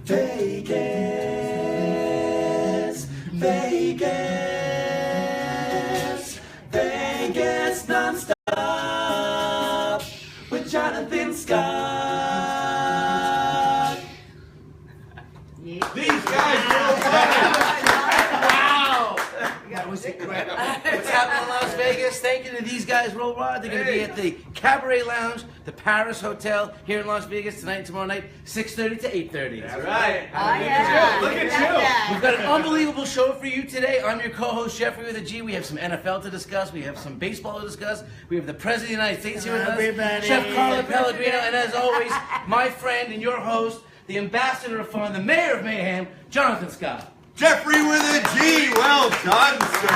Vegas, Vegas, Vegas non-stop with Jonathan Scott. These guys know wow! That was incredible. What's happening in Las Vegas? Thank you to these guys worldwide. They're going to be at the Cabaret Lounge, the Paris Hotel here in Las Vegas tonight and tomorrow night, 6:30 to 8:30. That's right. Oh, yeah. Look at you. We've got an unbelievable show for you today. I'm your co-host, Jeffrey with a G. We have some NFL to discuss. We have some baseball to discuss. We have the President of the United States here with us, Everybody. Chef Carla Pellegrino, and as always, my friend and your host, the ambassador of fun, the mayor of mayhem, Jonathan Scott. Jeffrey with a G. Well done, sir.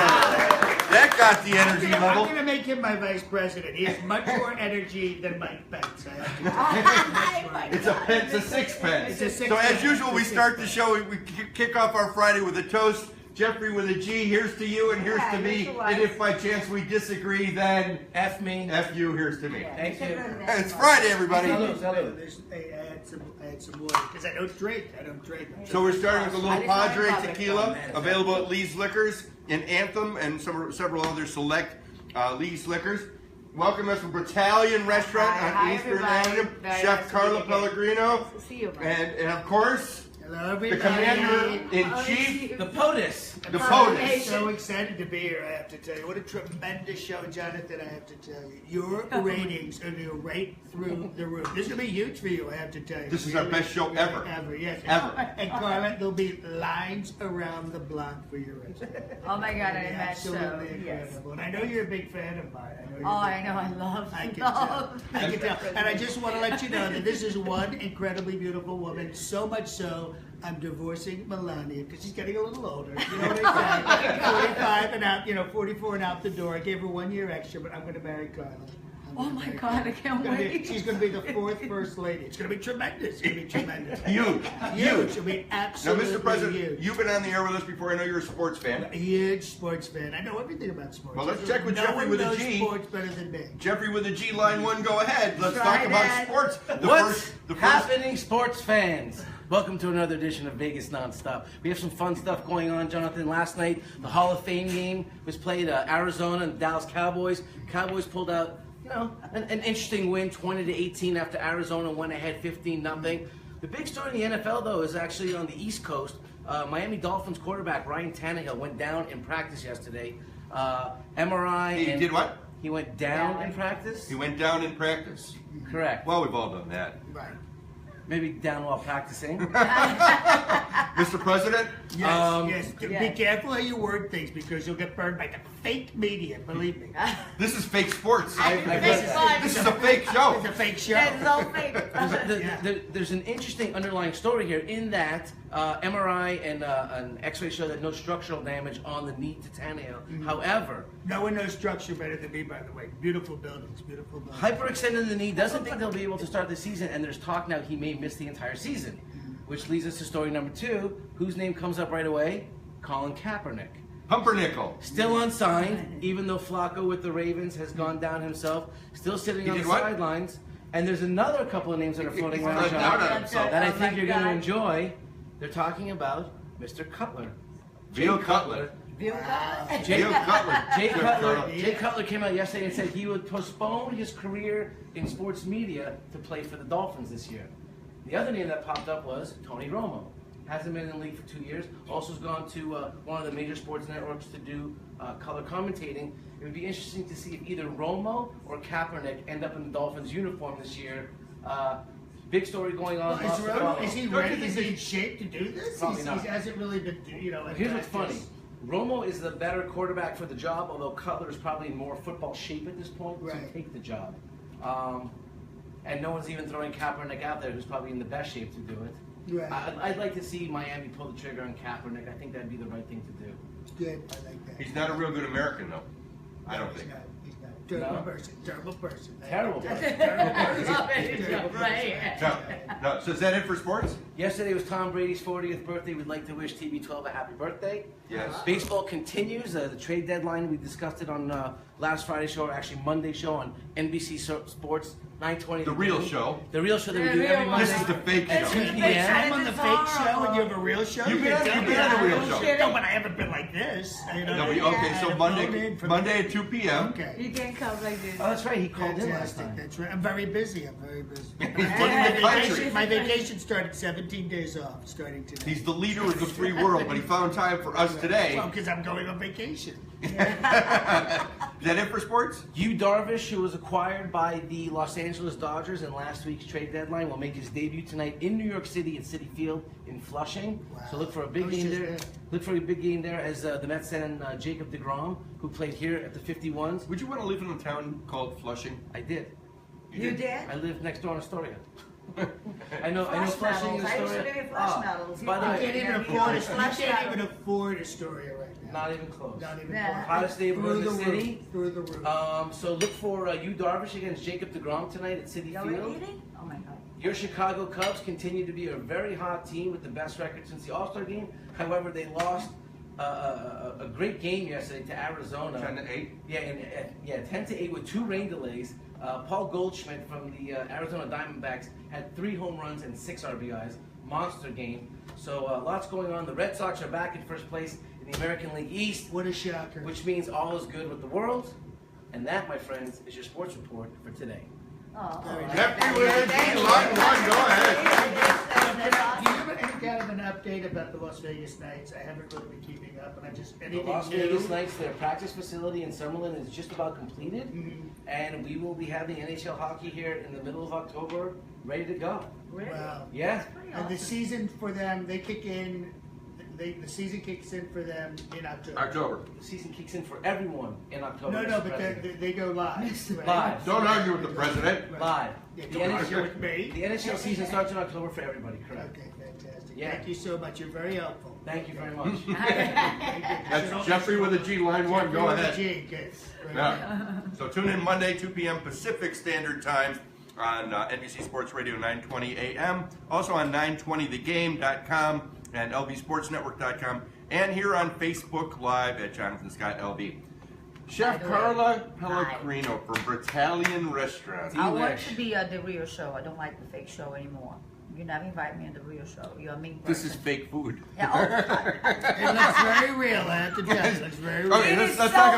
That got the energy I'm level. going to make him my vice president. He has much more energy than Mike Pence. I have to It's a pence, a sixpence. It's a sixpence. So as usual, we It's a start the show. We kick off our Friday with a toast. Jeffrey with a G. Here's to you, and here's to me. And if by chance we disagree, then F me. F you. Here's to me. Thank you. It's Friday, everybody. Salute, salute. I had some water because I don't drink. So we're starting with a little Padre Oh, tequila, available at Lee's Liquors, in Anthem, and several other select Lee's Liquors. Welcome us from Battalion Restaurant on Hi, Eastern everybody. Avenue. Very Chef nice to Carla meet you. Pellegrino, Nice to see you, Brian. and of course, Hello, the everybody. Commander-in-Chief, The POTUS. the I'm POTUS. so excited to be here, I have to tell you. What a tremendous show, Jonathan, I have to tell you. Your ratings are going to go right through the roof. This is going to be huge for you, I have to tell you. This is our best show ever. Ever, yes. Ever. And Carla, there'll be lines around the block for your restaurant. Oh my God, I It'll be bet so. absolutely Yes. incredible. And I know you're a big fan of mine. Oh, I know. I love. I can tell. I can tell. And I just want to let you know that this is one incredibly beautiful woman. So much so, I'm divorcing Melania because she's getting a little older. You know what I say? 45 and out, 44 and out the door. I gave her 1 year extra, but I'm going to marry Carla. Oh my God, I can't wait. She's going to be the fourth first lady. It's going to be tremendous. It's going to be tremendous. Huge. Huge. It'll be Now, absolutely Mr. President, huge. you've been on the air with us before. I know you're a sports fan. A huge sports fan. I know everything about sports. Well, let's check with no Jeffrey one with a knows G. sports better than me. Jeffrey with a G, line one, go ahead. Let's Try talk about that. sports. What's The first happening, sports fans? Welcome to another edition of Vegas Nonstop. We have some fun stuff going on, Jonathan. Last night, the Hall of Fame game was played. Arizona and the Dallas Cowboys. Cowboys pulled out, an interesting win, 20-18 after Arizona went ahead 15-0. The big story in the NFL, though, is actually on the East Coast. Miami Dolphins quarterback Ryan Tannehill went down in practice yesterday. MRI. He did what? He went down in practice. He went down in practice. Correct. Well, we've all done that. Right. Maybe down while practicing. Mr. President? Yes. Be Yeah. careful how you word things because you'll get burned by the fake media. Believe me. This is fake sports. It's read fun. This is a fake show. It's a fake show. It's so fake. There's an interesting underlying story here in that MRI and an X-ray show that no structural damage on the knee to Tannehill. However, No one knows structure better than me, by the way. Beautiful buildings. Beautiful buildings. hyperextending the knee doesn't think they'll be able to start the season, and there's talk now he may miss the entire season. Which leads us to story number 2, whose name comes up right away? Colin Kaepernick. Pumpernickel. Still unsigned, even though Flacco with the Ravens has gone down himself. Still sitting He on the did what? sidelines. And there's another couple of names that are floating around, He's John, down on himself. that I Oh think my you're going to God. enjoy. They're talking about Mr. Cutler. Bill Cutler. Bill Cutler. Bill Cutler. Jay Cutler came out yesterday and said he would postpone his career in sports media to play for the Dolphins this year. The other name that popped up was Tony Romo. Hasn't been in the league for 2 years. Also has gone to one of the major sports networks to do color commentating. It would be interesting to see if either Romo or Kaepernick end up in the Dolphins uniform this year. Big story going on. lots to follow. Is he ready? Is he in shape to do this? Probably not. He hasn't really been, Here's what's funny. Romo is the better quarterback for the job, although Cutler is probably in more football shape at this point to take the job. And no one's even throwing Kaepernick out there, who's probably in the best shape to do it. Right. I'd like to see Miami pull the trigger on Kaepernick. I think that'd be the right thing to do. Good. I like that. He's not a real good American, though. I don't think. He's not. Terrible No. person. Terrible person. Terrible person. Right. No. So is that it for sports? Yesterday was Tom Brady's 40th birthday. We'd like to wish TB12 a happy birthday. Yes. Baseball continues. The trade deadline, we discussed it on last Friday show, or actually Monday show on NBC Sports 920. The real show. The real show that we The do real every one. Monday. This is the fake At show. 2 Wait, p.m. I'm on the fake show and you have a real show? You've been on the real show. No, but I haven't been like this. You know, Okay, so I've Monday, phoned in for Monday at 2 p.m. Okay. You can come like this. Oh, that's right. He called in last Fantastic. time. That's right. I'm very busy. I'm very busy. He's running the country. My vacation started 17 days off, starting today. He's the leader of the free world, but he found time for us today. Well, because I'm going on vacation. Is that it for sports? Yu Darvish, who was acquired by the Los Angeles Dodgers in last week's trade deadline, will make his debut tonight in New York City at Citi Field in Flushing. Wow. So look for a big I was game just there. there. Look for a big game there as the Mets send Jacob DeGrom, who played here at the 51s. Would you want to live in a town called Flushing? I did. You did? I live next door in Astoria. I know Flash Flushing, medals. I used to Astoria. live in Flash medals. By the You way, can't even Yeah, afford yeah. it. You can't even afford Astoria right now. not even close. Not even Yeah. close. Hottest neighborhood in the Through city. roof. Through the roof. So look for Yu Darvish against Jacob DeGrom tonight at Citi You're Field. eating? Oh my God. Your Chicago Cubs continue to be a very hot team with the best record since the All-Star game. However, they lost a great game yesterday to Arizona. 10-8. Yeah, 10-8 with 2 rain delays. Paul Goldschmidt from the Arizona Diamondbacks had 3 home runs and 6 RBIs. Monster game. So lots going on. The Red Sox are back in first place in the American League East, What a shocker. which means all is good with the world. And that, my friends, is your sports report for today. Oh, Very nice. Jeffrey with a line 1, go ahead. Do you have any kind of an update about the Las Vegas Knights? I haven't really been keeping up, and I just The anything Las new? Vegas Knights, their practice facility in Summerlin is just about completed, Mhm. and we will be having NHL hockey here in the middle of October, ready to go. Really? Wow. Yeah, That's pretty And the awesome. season for them, they kick in. The season kicks in for them in October. October. the season kicks in for everyone in October. No, Mr. but President. they go live. Right? Live. Don't argue with the president. Right. Live. Yeah, The don't argue NHL, with me. the NHL season starts in October for everybody, correct? Okay, fantastic. Yeah. Thank you so much. You're very helpful. Thank you very much. That's Jeffrey with a G, line 1, go ahead. G, good. Right. Yeah. So tune in Monday, 2 p.m. Pacific Standard Time on NBC Sports Radio 920 AM. Also on 920thegame.com and lvsportsnetwork.com. And here on Facebook Live at Jonathan Scott LV. Chef By the way, Carla hi. Pellegrino from Battalion Restaurant. I want Delish. to be at the real show. I don't like the fake show anymore. You never invite me on the real show. You're a mean person. This is fake food. Yeah, oh, It looks very real, I have to tell you. It looks very real. Okay, It let's is talk so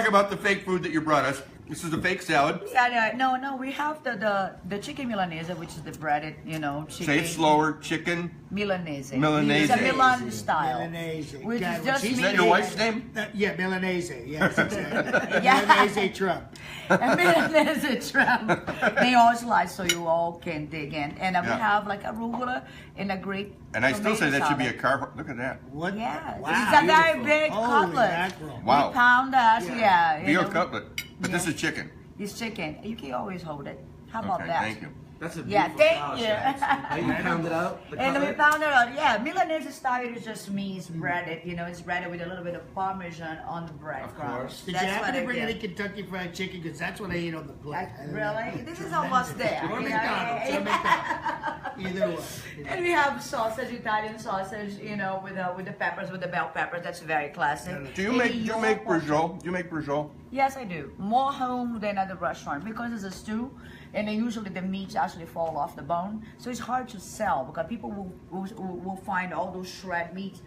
about good. the fake food that you brought us. This is a fake salad. yeah. No. We have the chicken Milanese, which is the breaded, chicken. Say it slower. Chicken. Milanese. Milanese. It's a Milan style. Milanese. Which God, is when just she's- Is me. that your wife's name? Yeah, Milanese. Yes, exactly. Yeah. Milanese Trump. A Milanese trap. They all slice so you all can dig in. And we Yeah. have like arugula and a great. And I still say tomato that should be a salad. car. Look at that. What? Yeah, Wow. this is a very Beautiful. big Holy cutlet. mackerel. Wow. We pound that, Yeah. yeah. Veal cutlet. But this Yeah. is chicken. It's chicken. You can always hold it. How about Okay, that? thank you. That's a Yeah, beautiful thank salad, you. Chef. How you pound it out? the And we cutlet? pound it out. Yeah, Milanese style is just meat breaded. It's breaded with a little bit of Parmesan on the bread. Of course. Did That's you happen what to I bring get. any Kentucky Fried Chicken? Because that's what I eat on the plate. Really? This is almost there. Or you know? McDonald's. Or McDonald's. Either one. And we have sausage, Italian sausage, with the peppers, with the bell peppers. That's very classic. Do you And make your brujol? portion. Do you make brujol? Yes, I do. More home than at the restaurant because it's a stew, and then usually the meats actually fall off the bone, so it's hard to sell because people will find all those shred meats.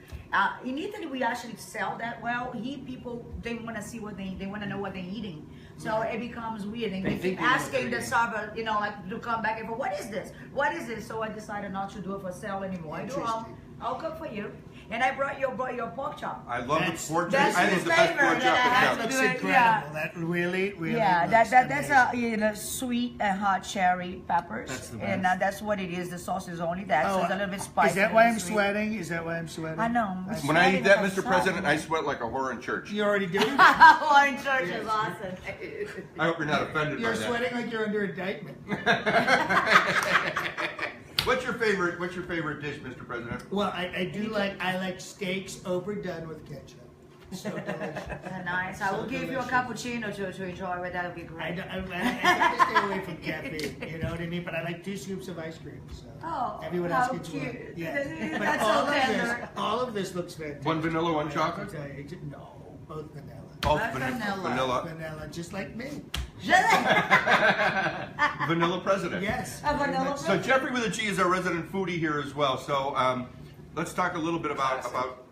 In Italy, we actually sell that well. Here, people they want to see what they want to know what they're eating, so it becomes weird, and They they think keep they know what asking they're the server, like to come back and go, what is this? What is this? So I decided not to do it for sale anymore. I do I'll cook for you, and I brought your pork chop. I love That's- the pork chop. that's I think the it's the best flavor pork that I chop have in That to town. looks do it, incredible. yeah. That really Yeah, looks that's amazing. sweet and hot cherry peppers, That's the and best. that's what it is. The sauce is only that, so it's a little bit spicy. Is that why I'm and sweet. sweating? Is that why I'm sweating? I know. When I eat that, Mr. Sweating President, I outside. sweat like a whore in church. You already do? Oh, in church is awesome. I hope you're not offended You're by that. sweating like you're under indictment. What's your favorite dish, Mr. President? Well, I like steaks overdone with ketchup. So delicious. Nice. I will So give you a delicious. cappuccino to enjoy, but that would be I, great. I try to stay away from caffeine, you know what I mean? But I like 2 scoops of ice cream. So Oh, everyone how else gets one. cute. Yeah. But That's so tender. all of this looks fantastic. One vanilla, one I chocolate? have to tell you, no. Both vanilla. Both Vanilla. Vanilla, just like me. Vanilla president. Yes. A vanilla So Jeffrey with a G is our resident foodie here as well. So let's talk a little bit about the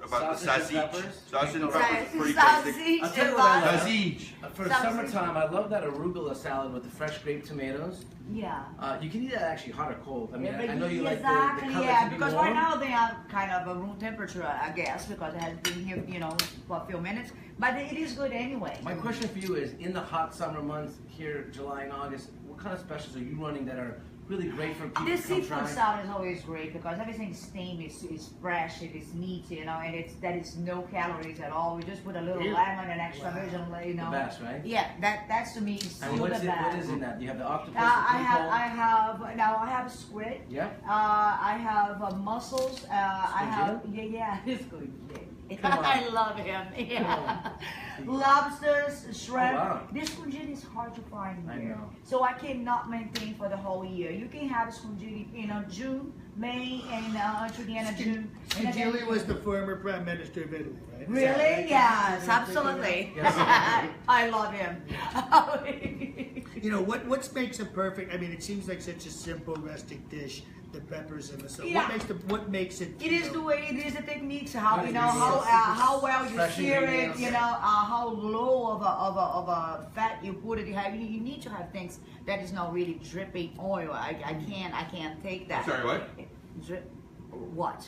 Sausage and sausage. peppers. Sausage and Sausage. peppers, pretty tasty. I'll tell you what I love. Sausage. For Sausage. summertime, I love that arugula salad with the fresh grape tomatoes. Yeah. You can eat that actually hot or cold. I mean, Yeah, I know you like the exactly, color yeah, to be because warm. right now they are kind of a room temperature, I guess, because it has been here, for a few minutes. But it is good anyway. My question for you is, in the hot summer months here, July and August, what kind of specials are you running that are really great for people The to come seafood try? salad is always great because everything steamed is fresh, it is neat, and that is no calories at all. We just put a little Really? lemon and extra Wow. virgin, The best, right? Yeah, that's to me is And still what's the it, best. what is in that? You have the octopus, I have squid. Yeah. I have mussels. I have yeah, it's good. Come on. I love him. Yeah. Lobsters, shrimp. Oh, wow. This scungili is hard to find I here, know. so I cannot maintain for the whole year. You can have scungili, June, May, and to the end of June. And then- Scungili was the former Prime Minister of Italy, right? Is that Really? right? Yes, absolutely. Yes. I love him. You know, what makes it perfect? I mean, it seems like such a simple, rustic dish. The peppers and the salt. Yeah. What makes it? It is the way it is, the techniques, how Yes, how well you fresh sear it, ingredients. how low of a fat you put it. You need to have things that is not really dripping oil. I can't take that. Sorry, what? Drip, what?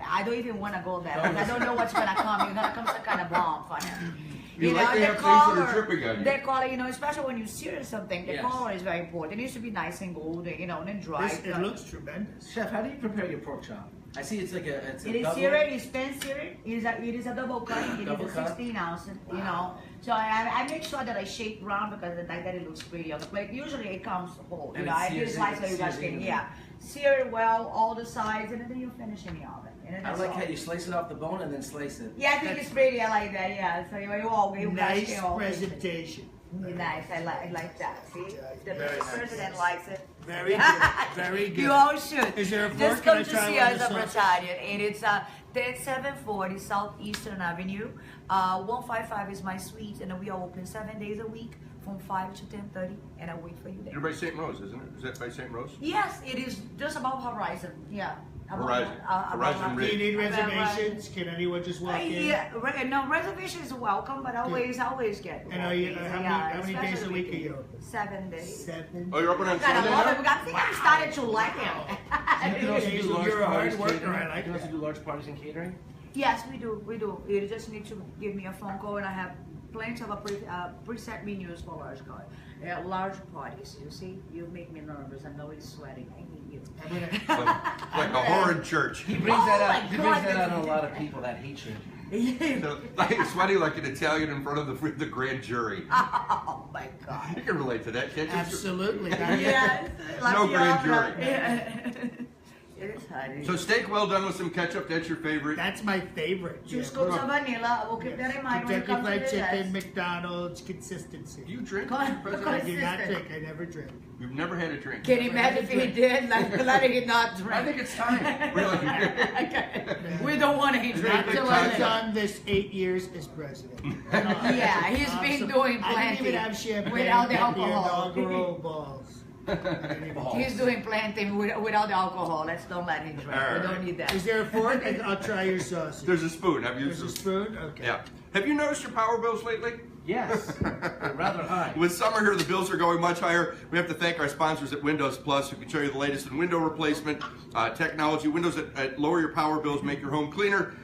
I don't even want to go there because I don't know what's gonna come. You're gonna come some kind of bomb for him. You like to have things that are dripping on you. The color, especially when you sear something, the Yes. color is very important. It needs to be nice and golden, and then dry. It looks tremendous. Chef, how do you prepare your pork chop? I see it's like a It is double. seared, it's pan seared. It is a double cut. It Double is a cut? 16 ounce, So I make sure that I shape round because like that it looks pretty on the plate. Usually it comes whole. And I it do sears slice in- it, you guys sears can, evenly. yeah. Sear it well, all the sides, and then you finish in the oven. And then I that's like all. how you slice it off the bone and then slice it. Yeah, I think it's pretty. I like that. Yeah. So you guys Nice can all presentation. nice. I like that. See, the Very nice. president likes it. Very good. Very good. You all should. Is there a fork? Just Can come I to try see one of us the at sauces? Britannia, and it's 740 Southeastern Avenue. 155 is my suite, and we are open 7 days a week from 5 to 10:30, and I wait for you there. You're by St. Rose, isn't it? Is that by St. Rose? Yes, it is just above Horizon. Yeah. Above, Horizon. Horizon Do Ridge. you need About reservations? Can anyone just walk in? Yeah, no reservation is welcome, but always get. And are you, how many days a especially week are you open? 7 days. 7. Oh, you're open on I kind of Sunday love now? it. I think I started to like You can him. also Okay, do so large you're a hard parties worker, catering. I like You can also that. do large parties and catering. Yes, we do. You just need to give me a phone call, and I have plenty of preset menus for large parties. You see, you make me nervous. I'm always sweating. I need you. Like a horrid church. He brings Oh that my out. He God, brings that out that's on a lot of people that hate you. So, like, sweating like an Italian in front of the grand jury. Oh my God. You can relate to that, can't you? Absolutely. Yes. No grand jury. It is honey. So steak well done with some ketchup, that's your favorite. That's my favorite. Two Yeah. scoops of vanilla. We'll keep that in mind when it Kentucky comes to Fried the Chicken, rest. McDonald's, consistency. Do you drink? Come on, Mr. President? come I do not consistent. drink. I never drink. You've never had a drink. Can you imagine if he did? Letting him not drink. I think it's time. Really. Okay. We don't want him Not drinking. until I've done this 8 years as president. Yeah, he's been doing I didn't even plenty have champagne without the at the alcohol. inaugural balls. He's doing plenty without the alcohol. Let's don't let him drink. All We right. don't need that. Is there a fork? I'll try your sausage. There's a spoon. Have you There's a used spoon? Okay. Yeah. Have you noticed your power bills lately? Yes, they're rather high. With summer here, the bills are going much higher. We have to thank our sponsors at Windows Plus, who can show you the latest in window replacement technology. Windows that lower your power bills, make your home cleaner,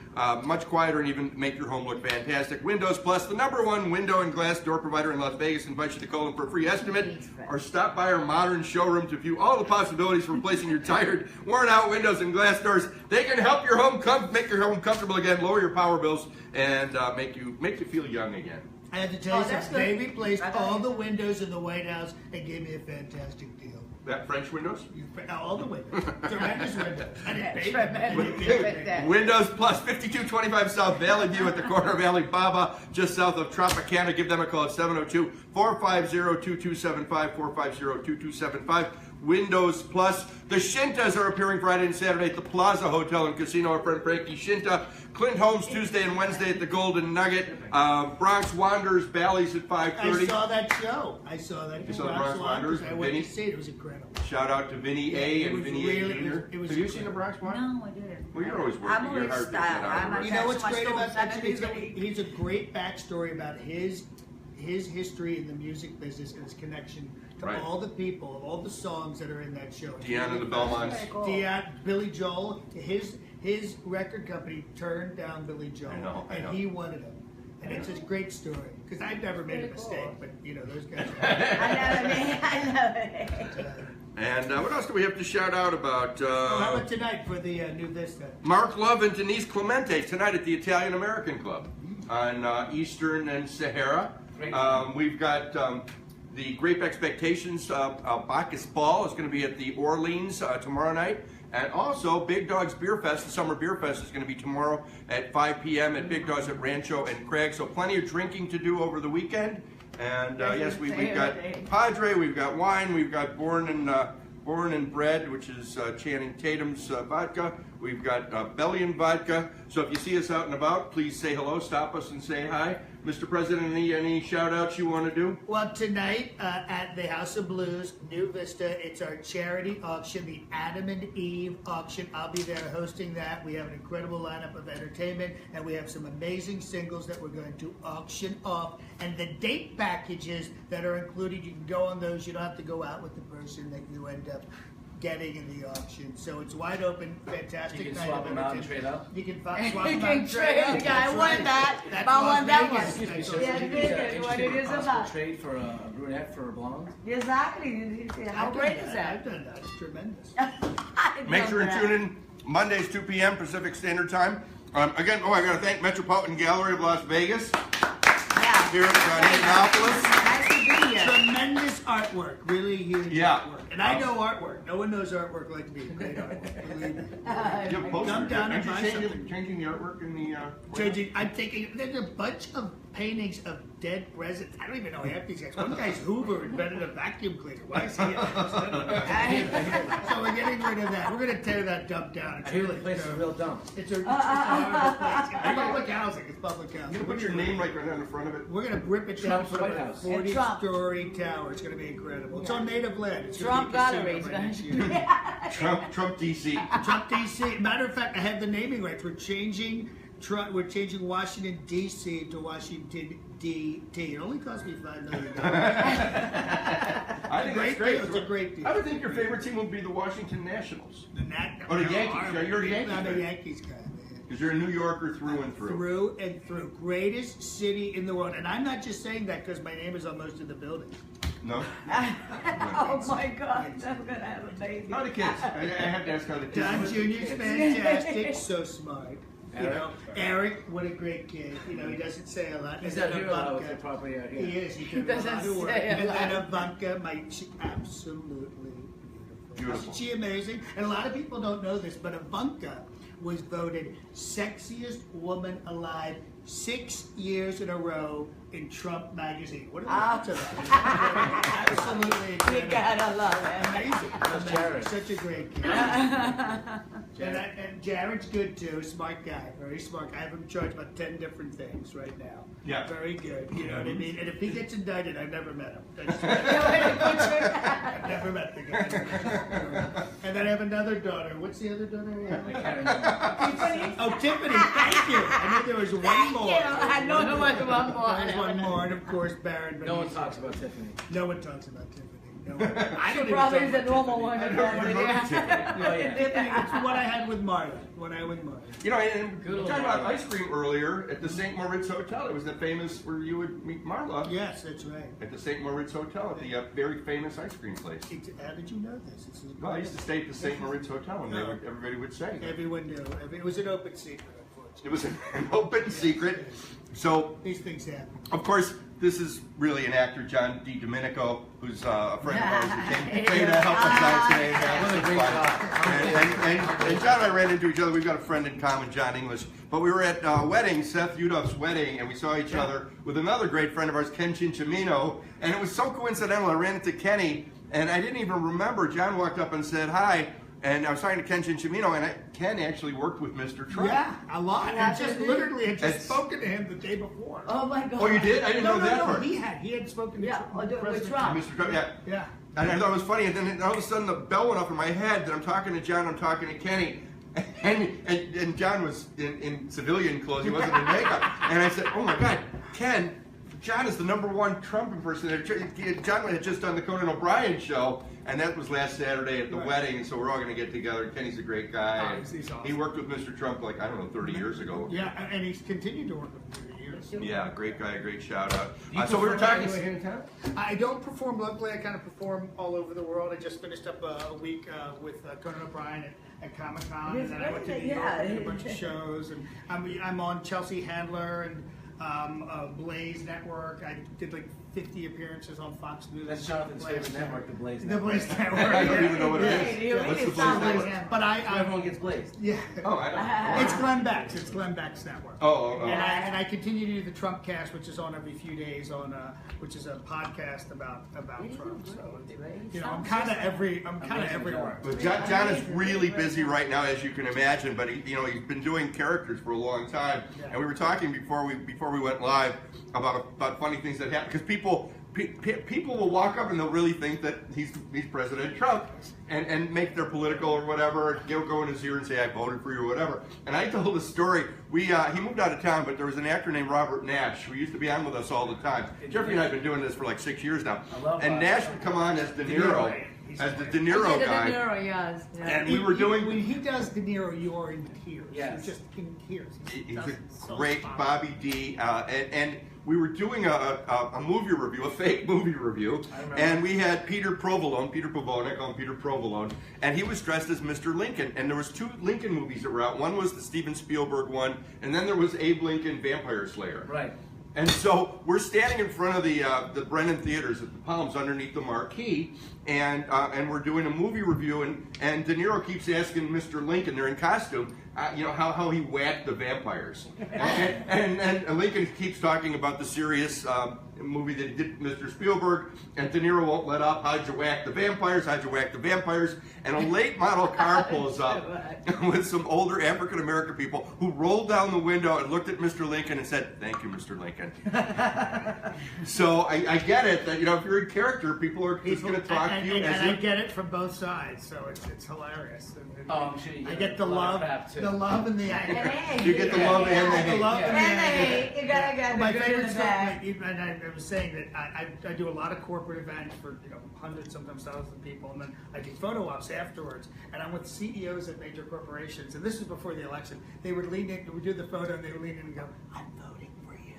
much quieter, and even make your home look fantastic. Windows Plus, the #1 window and glass door provider in Las Vegas, invites you to call them for a free estimate or stop by our modern showroom to view all the possibilities for replacing your tired, worn-out windows and glass doors. They can help your home make your home comfortable again, lower your power bills, and make you feel young again. I have to tell you that's something. They good. replaced I got all it. the windows in the White House and gave me a fantastic deal. That French windows? All the windows. Tremendous windows. I didn't pay Tremendous. them. Windows Plus, 5225 South Valley View at the corner of Alibaba, just south of Tropicana. Give them a call at 702-450-2275, 450-2275. Windows Plus. The Shintas are appearing Friday and Saturday at the Plaza Hotel and Casino. Our friend Frankie Shinta. Clint Holmes Tuesday and Wednesday at the Golden Nugget. Bronx Wanderers Bally's at 5:30. I saw that show. I saw that. You saw the Bronx Wanderers? I went Vinny? to see it. It was incredible. Shout out to Vinny A it and was Vinny really- A Jr. it was Have you seen the incredible. Bronx Wanderers? No, I didn't. Well, you're always working. I'm You're always hard to get style. out. I'm a You know what's my great stove about that? 7 days a week. He's a great backstory about his history in the music business and his connection to Right. all the people, all the songs that are in that show. Deanna the Belmonts. Very cool. Billy Joel, his record company turned down Billy Joel, I know. and he wanted him. And it's a great story because I've never made a Pretty mistake, cool. but you know those guys. I love it. And what else do we have to shout out about? How about tonight for the New Vista? Mark Love and Denise Clemente tonight at the Italian American Club on Eastern and Sahara. Great. We've got the Grape Expectations Bacchus Ball is going to be at the Orleans tomorrow night. And also, Big Dogs Beer Fest, the Summer Beer Fest, is going to be tomorrow at 5 p.m. at Big Dogs at Rancho and Craig. So plenty of drinking to do over the weekend. And yes, we've got Padre, we've got wine, we've got Born and Bred, which is Channing Tatum's vodka. We've got Bellion vodka. So if you see us out and about, please say hello, stop us and say hi. Mr. President, any shout outs you want to do? Well, tonight at the House of Blues, New Vista, it's our charity auction, the Adam and Eve auction. I'll be there hosting that. We have an incredible lineup of entertainment, and we have some amazing singles that we're going to auction off. And the date packages that are included, you can go on those. You don't have to go out with the person that you end up getting in the auction. So it's wide open, fantastic You can night swap of them out and entertainment. trade up? You can swap them You out can and trade trade. up. Yeah, I That's want right. that. That's I Las want that Vegas. one. Excuse me, so Yeah, would you be this is interested what in it a is possible about. trade for a brunette for a blonde? Exactly. How I've great done is I've that? done that. It's tremendous. Make sure and tune in Mondays, 2 p.m. Pacific Standard Time. Again, I got to thank Metropolitan Gallery of Las Vegas Yeah. here at Indianapolis. Nice to be here. Tremendous artwork, really huge Yeah. artwork. And I know artwork. No one knows artwork like me. Great artwork. Believe me. You have posters. Come down and Aren't you buy something. changing the artwork in the. I'm thinking there's a bunch of paintings of dead presidents. I don't even know half these guys. One guy's Hoover invented a vacuum cleaner. Why is he? So we're getting rid of that. We're going to tear that dump down. I It's hear the really place is a real dump. It's a horrible place. It's public housing. It's public housing. You put your name right on the front of it. We're gonna rip it down Trump's from White a House. 40-story tower. It's gonna be incredible. It's on native land. It's Trump gonna be a Gallery. casino It's right next gonna to you. Trump DC. Trump DC. Matter of fact, I have the naming rights. We're changing Washington DC to Washington DT. It only cost me $5 million. I think Great that's great. deal. It's a great deal. I would think your favorite team would be the Washington Nationals. Oh, the Yankees. Yeah, you're a Yankees I'm a fan. Yankees guy, man. Because you're a New Yorker through and through. Through and through. Greatest city in the world. And I'm not just saying that because my name is on most of the buildings. No? Oh my God, I'm gonna have a baby. How are the kids? I have to ask how the kids Don are. Jr.'s fantastic, so smart. You know, Eric, what a great kid. You know, he doesn't say a lot. He's And out then here a lot with Ivanka, the property out He here. is. He does a doesn't lot of work. say a And lot. then Ivanka, she absolutely beautiful. Beautiful. Isn't she amazing? And a lot of people don't know this, but Ivanka was voted sexiest woman alive 6 years in a row in Trump magazine. What are the odds of that? Absolutely You incredible. gotta love it. Amazing. Amazing. Jared. Such a great kid. And Jared's good too, smart guy, very smart. I have him charged about 10 different things right now. Yeah. Very good, you know what I mean? And if he gets indicted, I've never met him. I've never met the guy. And then I have another daughter. What's the other daughter I have? Oh, Tiffany, thank you. I knew there was one more. I know there was one more. There was one more, and of course, Barron. but No one he's- talks about Tiffany. No one talks about Tiffany. No one. I don't even Probably talk is the about normal Tiffany. one. I in don't family, remember yeah. Tiffany. Oh, yeah. Tiffany, it's what I had with Marta when I with Marta. You know, and we Good talked old about Marla. ice cream earlier at the St. Moritz Hotel. It was the famous where you would meet Marla Yes, that's right. at the St. Moritz Hotel at the very famous ice cream place. How did you know this? This is Well, I used to stay at the St. Moritz Hotel, and everybody would say Everyone knew. It was an open secret, unfortunately. it was an open secret. So, These things happen. of course, this is really an actor, John DiDomenico, who's a friend of ours who came to help us out today. and have What a some great fun. And John and I ran into each other. We've got a friend in common, John English. But we were at a wedding, Seth Udoff's wedding, and we saw each other with another great friend of ours, Ken Cincimino. And it was so coincidental. I ran into Kenny, And I didn't even remember. John walked up and said hi. And I was talking to Ken Ciancimino, and Ken actually worked with Mr. Trump. Yeah, a lot. Yeah, And just did he? literally had just It's- spoken to him the day before. Oh my God. Oh, you did? I didn't know that no. part. He had spoken to Yeah, with President Trump. Mr. Trump, yeah. Yeah. And I thought it was funny, and then all of a sudden the bell went off in my head that I'm talking to John, I'm talking to Kenny, and John was in civilian clothes, he wasn't in makeup. And I said, oh my God, Ken, John is the #1 Trump impersonator. John had just done the Conan O'Brien show, and that was last Saturday at the wedding, and so we're all going to get together. Kenny's a great guy. Oh, he's awesome. He worked with Mr. Trump like, I don't know, 30 years ago. Yeah, and he's continued to work with him for years. Yeah, great guy, great shout out. Do you So we were perform talking. anywhere here in town? I don't perform locally. I kind of perform all over the world. I just finished up a week with Conan O'Brien at Comic Con, Yes, and then I went to New yeah. York and did a bunch of shows. And I'm on Chelsea Handler and Blaze Network. I did like 50 appearances on Fox News. That's Jonathan's favorite network, the Blaze The Network. Blaze Network. I don't even know what it Yeah, is. you What's make the it Blaze sound like Network? him. But So everyone gets blazed. yeah. Oh, I don't. It's Glenn Beck's. It's Glenn Beck's network. Oh. And I continue to do the Trump Cast, which is on every few days which is a podcast about Trump. So you know, I'm kind of everywhere. But John is really busy right now, as you can imagine. But he's been doing characters for a long time, and we were talking before we went live about funny things that happen because people will walk up and they'll really think that he's President Trump and make their political or whatever, go in his ear and say I voted for you or whatever. And I told a story. He moved out of town, but there was an actor named Robert Nash who used to be on with us all the time. Jeffrey and I have been doing this for like 6 years now. I love And Bob. Nash would come on as De Niro, as the De Niro The guy. De Niro, yes. And we were doing. when he does De Niro, you are in tears. Yes. You're just in tears. He's does a it so great spot on. Bobby D, and we were doing a movie review, a fake movie review, and we had Peter Provolone, I call him Peter Provolone, and he was dressed as Mr. Lincoln, and there was 2 Lincoln movies that were out. One was the Steven Spielberg one, and then there was Abe Lincoln, Vampire Slayer. Right. And so we're standing in front of the Brennan Theaters at the Palms underneath the marquee, and we're doing a movie review, and De Niro keeps asking Mr. Lincoln, they're in costume, how he whacked the vampires. and Lincoln keeps talking about the serious movie that he did with Mr. Spielberg, and De Niro won't let up. How'd you whack the vampires? How'd you whack the vampires? And a late model car pulls up with some older African American people who rolled down the window and looked at Mr. Lincoln and said, "Thank you, Mr. Lincoln." So I get it that if you're in character, people are just going to talk to you and as I if. get it from both sides, so it's hilarious. And Oh, I'm sure you I get get the a lot of love, crap, too. the love and the anger. You get the love and the The hate. love and the anger. You gotta get My the good favorite and the stuff, bad. and I was saying that I do a lot of corporate events for hundreds, sometimes thousands of people, and then I do photo ops afterwards. And I'm with CEOs of major corporations, and this was before the election. They would lean in, we do the photo, and they would lean in and go, "I'm voting for you."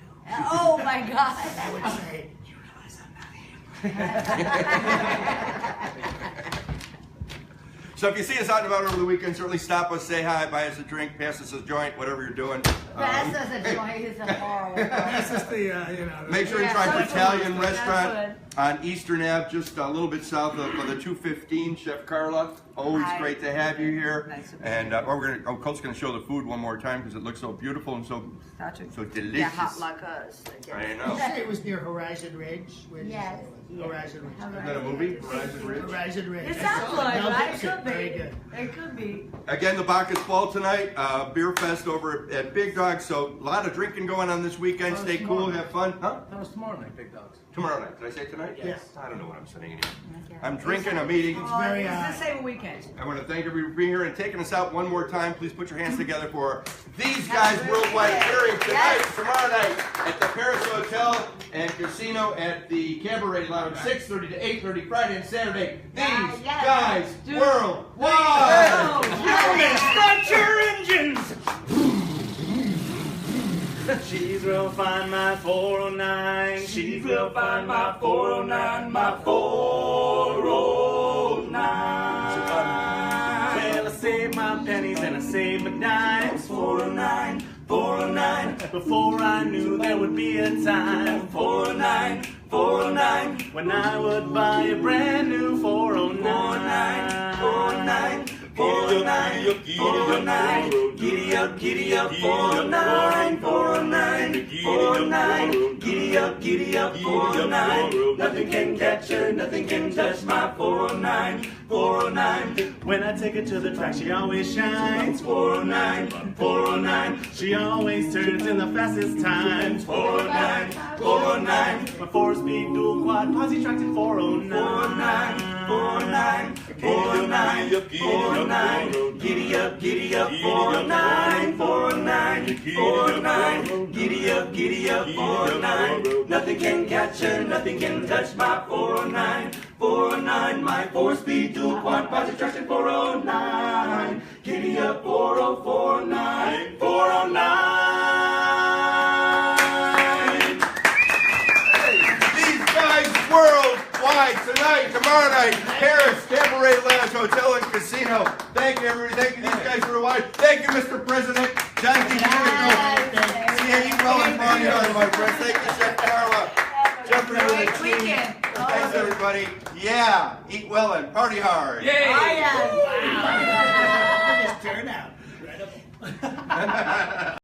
Oh my God. I would say, "You realize I'm not him." So if you see us out and about over the weekend, certainly stop us, say hi, buy us a drink, pass us a joint, whatever you're doing. Pass us a joint is a horrible. That's just the Make sure you Yeah, try that's Italian good. restaurant That's on Eastern Ave, just a little bit south of the 215. Chef Carla, always Hi. great to have you here. Nice to be And Cole's going to show the food one more time because it looks so beautiful and so delicious. They're hot like us. I Did know. you say it was near Horizon Ridge? Where did you Yes. say it was? Yes. Horizon Ridge. Isn't that a movie? Horizon Ridge? Horizon Ridge. It I sounds saw like, Mel right? It Gibson. could be. Very good. It could be. Again, the Bacchus Ball tonight, Beer Fest over at Big Dog. So a lot of drinking going on this weekend. Stay cool, have fun. Huh? That was tomorrow night, Big Dogs. Tomorrow night. Did I say tonight? Yes. I don't know what I'm saying anymore. I'm drinking, I'm eating. It's very, It's the same weekend. I want to thank everybody for being here and taking us out one more time. Please put your hands together for These Guys Worldwide appearing tonight, tomorrow night at the Paris Hotel and Casino at the Cabaret Lounge, 6:30 to 8:30, Friday and Saturday. These Guys Worldwide! Start your engines! She's real fine, my 409. She's real fine, my 409, my 409. Well, I saved my pennies and I saved my dimes. 409, 409. Before I knew there would be a time. 409, 409. When I would buy a brand new 409. 409, 409. 409, 409, giddy up, 409, 409, 409, giddy up, 409. Nothing can catch her, nothing can touch my 409, 409. When I take her to the track, she always shines. 409, 409. She always turns in the fastest times. 409, 409. My 4-speed dual quad posi tracted 409, 409, 409, 409. Giddy up, 409, 409, 409. Giddy up, 409. Nothing can catch her, nothing can touch my 409, 409. My 4-speed dual quad posi tracted 409. Giddy up, 4049, 409. These guys worldwide tonight, tomorrow night, Paris, Cabaret Lounge, Hotel and Casino. Thank you, everybody. Thank you, these guys worldwide. Thank you, Mr. President. John D. See, eat well and party hard, my friends. Thank you, Chef Carla. Jeffrey with the team. Weekend. Thanks, everybody. Yeah, eat well and party hard. Oh, yeah. Look at this turnout. Incredible.